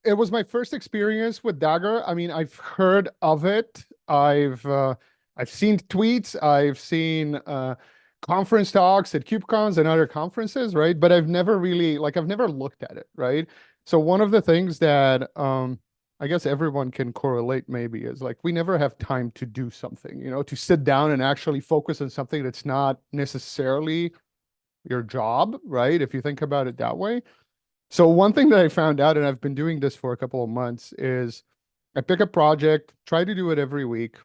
it was my first experience with Dagger. I mean, I've heard of it. I've seen tweets. I've seen conference talks at KubeCons and other conferences, right? But I've never really I've never looked at it, right? So one of the things that I guess everyone can correlate maybe is like we never have time to do something, to sit down and actually focus on something that's not necessarily your job, right? If you think about it that way. So one thing that I found out, and I've been doing this for a couple of months, is I pick a project, try to do it every week,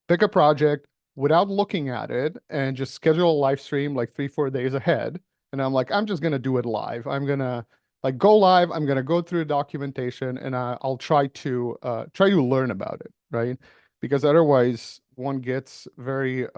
pick a project without looking at it, and just schedule a live stream like 3, 4 days ahead. And I'm like, I'm just gonna do it live. I'm gonna like go live. I'm gonna go through the documentation, and I'll try to learn about it, right? Because otherwise, one gets very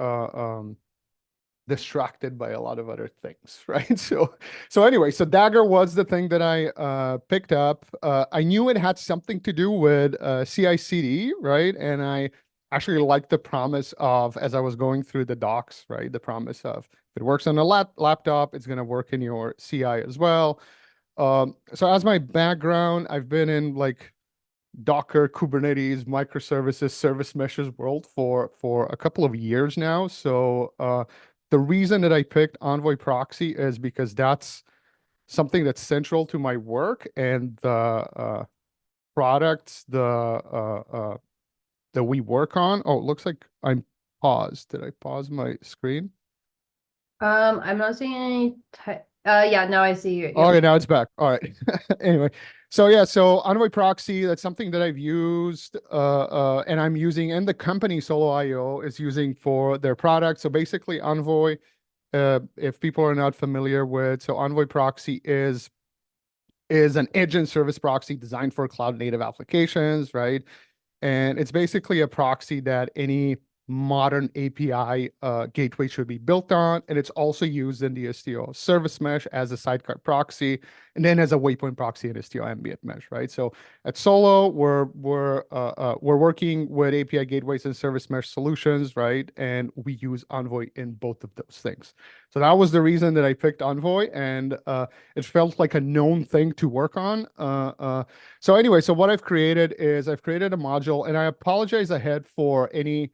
distracted by a lot of other things, right? So anyway, so Dagger was the thing that I picked up. I knew it had something to do with CI/CD, right? And I actually liked the promise of, as I was going through the docs, right? The promise of if it works on a laptop, it's going to work in your CI as well. So as my background, I've been in like Docker, Kubernetes, microservices, service meshes world for a couple of years now. So the reason that I picked Envoy Proxy is because that's something that's central to my work, and the products that we work on. Oh, it looks like I'm paused. Did I pause my screen? I'm not seeing any yeah, now I see you. Okay, now it's back. All right. Anyway, so yeah, so Envoy Proxy, that's something that I've used, and I'm using, and the company Solo.io is using for their product. So basically, Envoy, if people are not familiar with, so Envoy Proxy is an agent service proxy designed for cloud native applications, right? And it's basically a proxy that any modern API gateway should be built on. And it's also used in the Istio service mesh as a sidecar proxy, and then as a waypoint proxy in Istio ambient mesh, right? So at Solo, we're working with API gateways and service mesh solutions, right? And we use Envoy in both of those things. So that was the reason that I picked Envoy, and it felt like a known thing to work on. So anyway, so what I've created is I've created a module, and I apologize ahead for any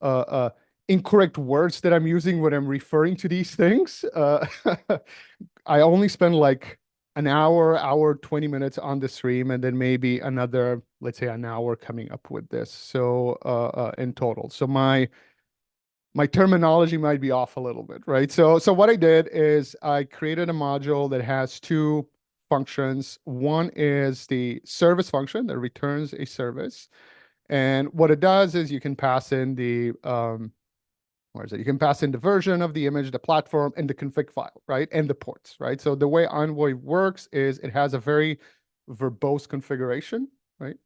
uh, uh, incorrect words that I'm using when I'm referring to these things. I only spend like an hour, 20 minutes on the stream, and then maybe another, let's say, an hour coming up with this. So in total, so my terminology might be off a little bit, right? So what I did is I created a module that has two functions. One is the service function that returns a service. And what it does is you can pass in the where is it? You can pass in the version of the image, the platform, and the config file, right? And the ports, right? So the way Envoy works is it has a very verbose configuration, right?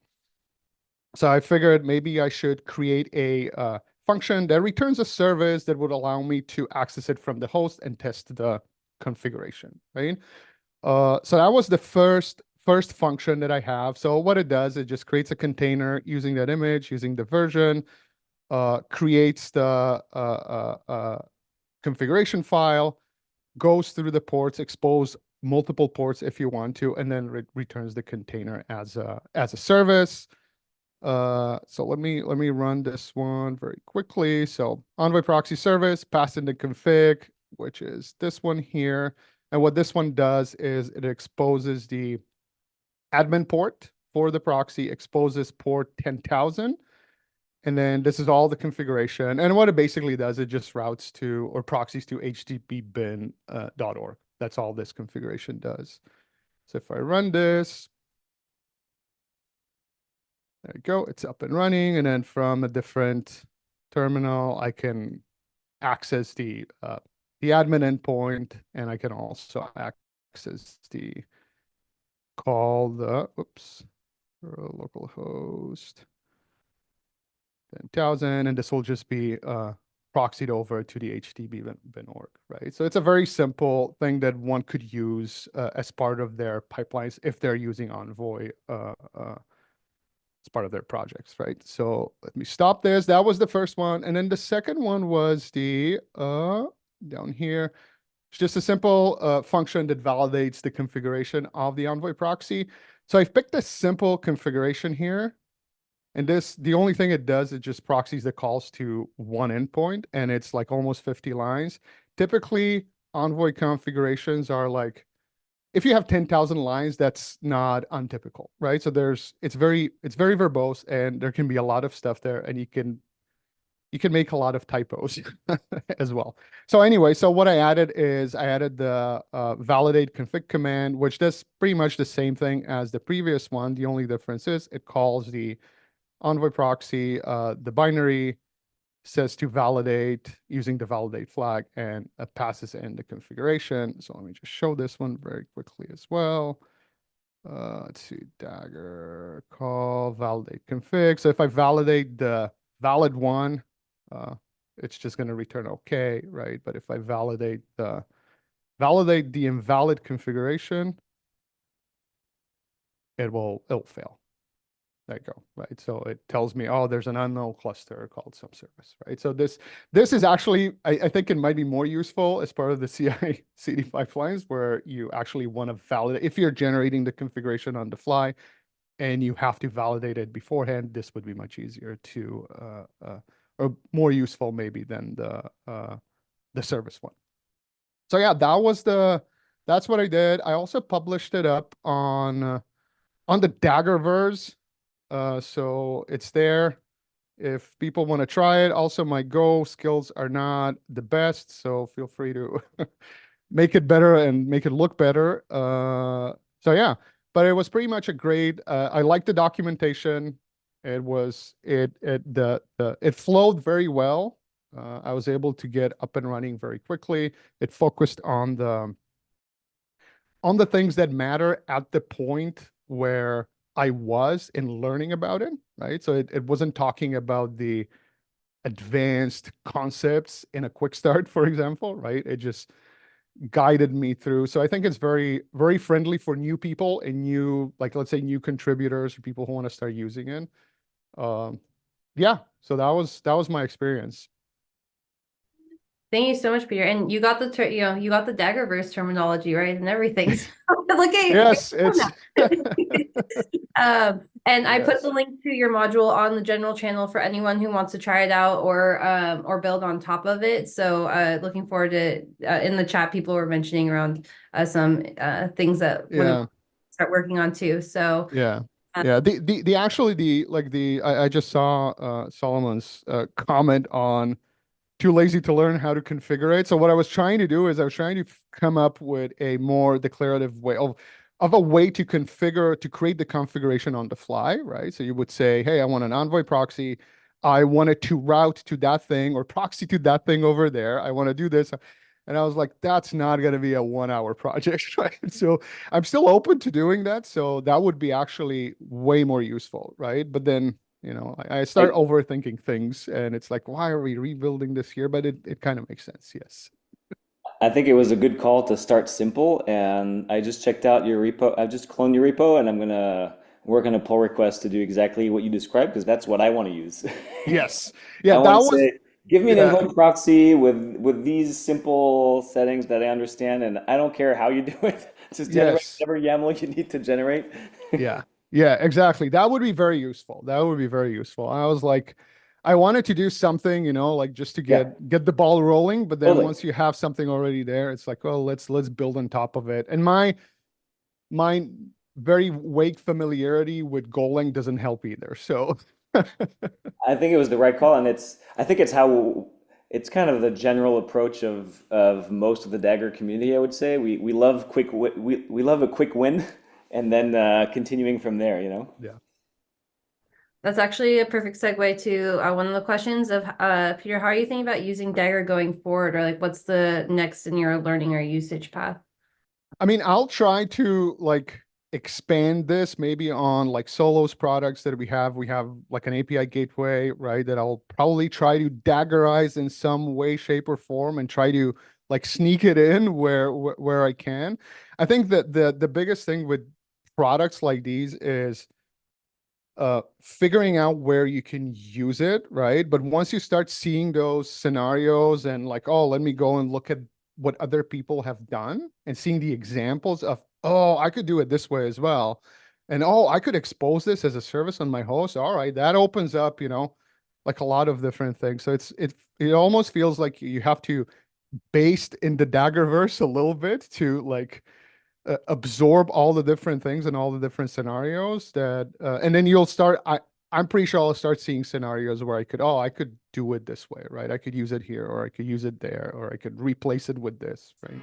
So I figured maybe I should create a function that returns a service that would allow me to access it from the host and test the configuration, right? So that was the first function that I have. So what it does, it just creates a container using that image, using the version, creates the configuration file, goes through the ports, expose multiple ports if you want to, and then returns the container as a service. So let me run this one very quickly. So Envoy proxy service, pass in the config, which is this one here. And what this one does is it exposes the admin port for the proxy, exposes port 10,000. And then this is all the configuration. And what it basically does, it just routes to or proxies to http.bin.org. That's all this configuration does. So if I run this, there you go, it's up and running. And then from a different terminal, I can access the admin endpoint, and I can also access the call the localhost 10,000, and this will just be proxied over to the HTTP bin org, right? So it's a very simple thing that one could use as part of their pipelines if they're using Envoy as part of their projects, right? So let me stop this. That was the first one. And then the second one was the down here. It's just a simple function that validates the configuration of the Envoy proxy. So I've picked a simple configuration here. And this, the only thing it does, it just proxies the calls to one endpoint, and it's like almost 50 lines. Typically, Envoy configurations are like, if you have 10,000 lines, that's not untypical, right? So it's very verbose, and there can be a lot of stuff there, and you can make a lot of typos as well. So anyway, so what I added is I added the validate config command, which does pretty much the same thing as the previous one. The only difference is it calls the Envoy proxy, the binary says to validate using the validate flag, and passes in the configuration. So let me just show this one very quickly as well. Let's see, Dagger call validate config. So if I validate the valid one, uh, it's just going to return okay, right? But if I validate the invalid configuration, it'll fail. There you go, right? So it tells me, oh, there's an unknown cluster called some service, right? So this is actually, I think it might be more useful as part of the CI CD pipelines, where you actually want to validate, if you're generating the configuration on the fly and you have to validate it beforehand, this would be much easier to, or more useful maybe than the service one. So yeah, that's what I did. I also published it up on the Daggerverse. So it's there if people want to try it. Also, my Go skills are not the best, so feel free to make it better and make it look better. So yeah, but it was pretty much a great. I like the documentation. It flowed very well. I was able to get up and running very quickly. It focused on the things that matter at the point where I was in learning about it, right? So it wasn't talking about the advanced concepts in a quick start, for example, right? It just guided me through. So I think it's very, very friendly for new people and new, like, let's say new contributors or people who want to start using it. Yeah, so that was my experience. Thank you so much, Peter. And you got you got the Daggerverse terminology right and everything. So look at Yes, it's and I put yes. the link to your module on the general channel for anyone who wants to try it out or build on top of it. So looking forward to in the chat, people were mentioning around some things that want to Yeah. start working on too. So Yeah. Yeah. The actually I just saw Solomon's comment on too lazy to learn how to configure it. So what I was trying to do is I was trying to come up with a more declarative way of a way to configure, to create the configuration on the fly, right? So you would say, hey, I want an Envoy proxy. I want it to route to that thing or proxy to that thing over there. I want to do this. And I was like, that's not going to be a 1 hour project, right? So I'm still open to doing that. So that would be actually way more useful, right? But then, I start overthinking things, and it's like, why are we rebuilding this here? But it kind of makes sense. Yes. I think it was a good call to start simple, and I just checked out your repo. I've just cloned your repo, and I'm gonna work on a pull request to do exactly what you described because that's what I want to use. Yes. I Yeah. want That to was, say, give me an yeah. Envoy proxy with these simple settings that I understand, and I don't care how you do it. Just generate Yes. whatever YAML you need to generate. Yeah. Yeah, exactly. That would be very useful. That would be very useful. I was like, I wanted to do something, like just to Yeah, get the ball rolling, but then totally. once you have something already there, it's like, well, let's build on top of it. And my very vague familiarity with Golang doesn't help either. So I think it was the right call, and I think it's kind of the general approach of most of the Dagger community, I would say. We love we love a quick win, and then continuing from there, you know. yeah. that's actually a perfect segue to one of the questions of Peter, how are you thinking about using Dagger going forward, or like what's the next in your learning or usage path? I mean, I'll try to like expand this maybe on like Solos products that we have. We have like an API gateway, right? That I'll probably try to daggerize in some way, shape, or form and try to like sneak it in where I can. I think that the biggest thing with products like these is figuring out where you can use it, right? But once you start seeing those scenarios and like, oh, let me go and look at what other people have done and seeing the examples of, oh, I could do it this way as well. And oh, I could expose this as a service on my host. All right, that opens up, like a lot of different things. So it almost feels like you have to based in the Daggerverse a little bit to like absorb all the different things and all the different scenarios and then you'll start. I'm pretty sure I'll start seeing scenarios where I could do it this way, right? I could use it here, or I could use it there, or I could replace it with this, right?